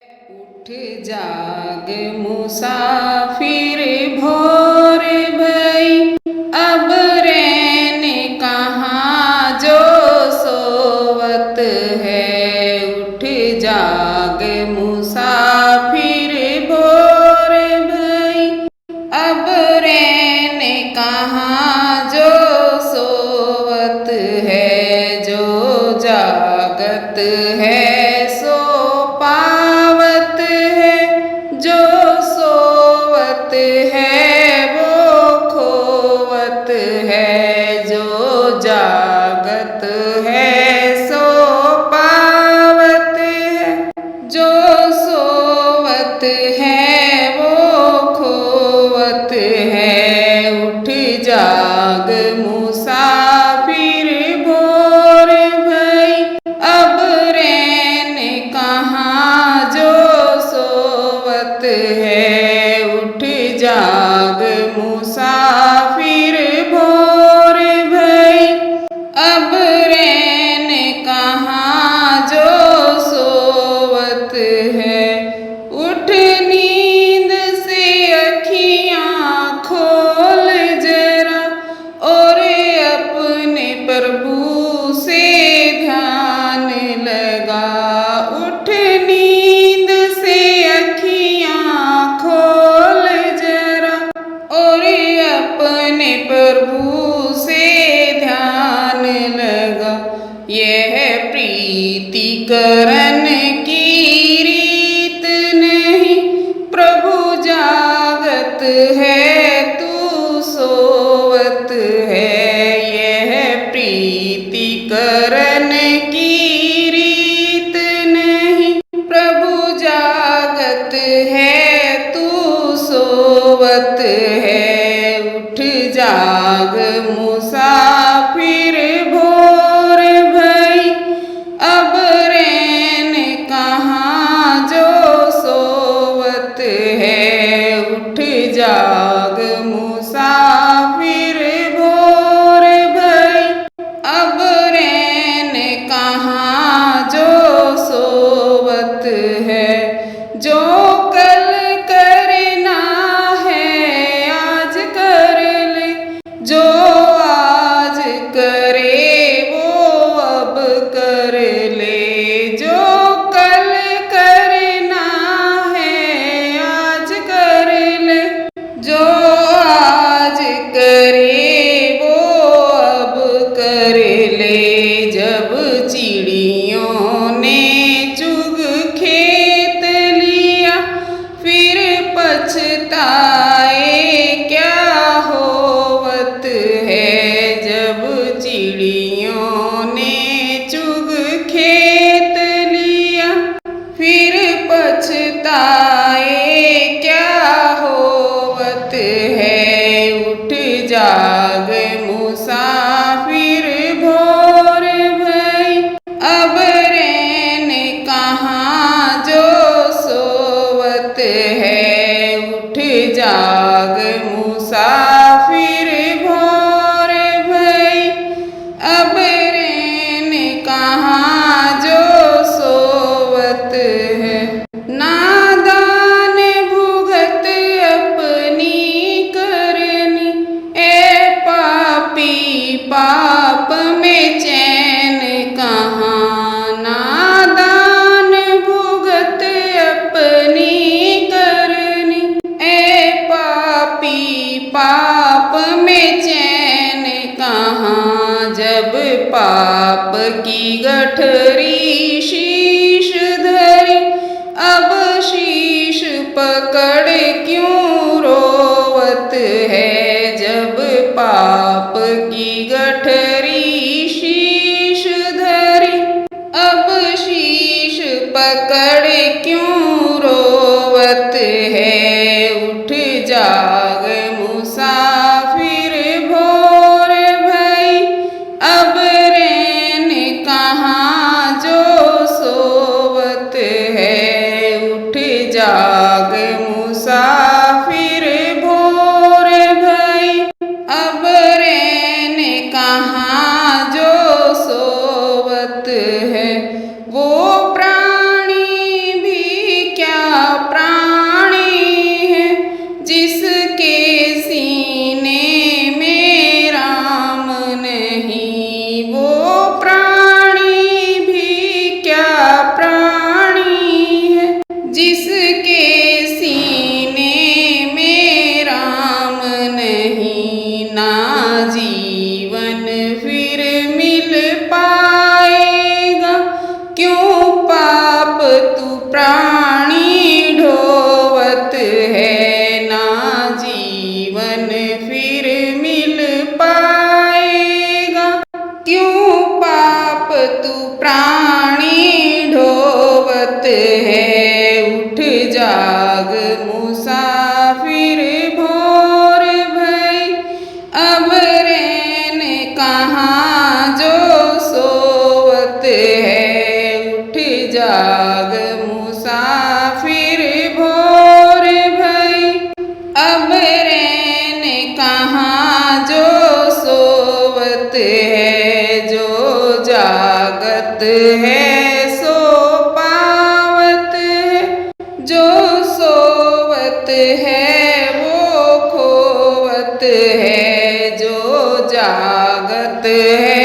उठ जाग मुसाफिर भोर भई, अब रैन कहाँ जो सोवत है। उठ जाग मुसाफिर भोर भई, अब रैन कहाँ जो सोवत है। जो जागत है सो पावत है, जो सोवत है वो खोवत है। जो जागत है सो पावत है, जो सोवत है वो खोवत है। उठ जाग मुसाफिर भोर भई, अब रैन कहाँ जो सोवत है। उठ जाग मुसाफिर भोर भई, अब रैन कहाँ जो सोवत है। उठ नींद से अखियाँ खोल जरा, और अपने प्रभु से ध्यान लगा। उठ नींद से अखियाँ खोल जरा, और अपने प्रभु से ध्यान लगा। यह प्रीतिकरण की रीत नहीं, प्रभु जागत है तू सोवत है। यह प्रीतिकरण की रीत नहीं, प्रभु जागत है तू सोवत है। उठ जाग मुसाफिर भोर भई, अब रैन कहाँ जो सोवत है। उठ जाग मुसाफिर भोर भई, अब रैन कहाँ जो सोवत है। जो कल करना है आज कर ले, जो आज करे वो अब कर ले। जो कल करना है आज कर ले, जो आज करे वो अब कर ले। जब चिड़ियों ने चुग खेत लिया, फिर पछताए क्या होवत है। जब चिड़ियों ने चुग खेत लिया, फिर पछताए क्या होवत है। उठ जाग मुसाफिर भोर भई, अब रैन कहाँ जो सोवत है। उठ जाग मुसाफिर भोर भई, अब रैन कहाँ जो सोवत है। नादान भुगत अपनी करनी, ए पापी पाप में चैन कहाँ। नादान भुगत अपनी करनी, ए पापी पाप में चैन कहाँ। जब पाप की गठरी शीश धरी, अब शीश पकड़ क्यों रोवत है। जब पाप की गठरी शीश धरी, अब शीश पकड़ क्यों रोवत है। उठ जाग मुसाफिर भोर भई, अब रैन कहाँ जो सोवत है। उठ जाग मुसाफिर भोर भई, अब रैन कहाँ जो सोवत है। वो प्राणी भी प्राणी ढोवत है उठ जाग मुसाफिर भोर भई। अब रैन कहाँ जो सोवत है उठ जाग मुसाफिर भोर भई। अब रैन कहाँ जो सोवत है जो जागत है सो पावत है। जो सोवत है वो खोवत है जो जागत है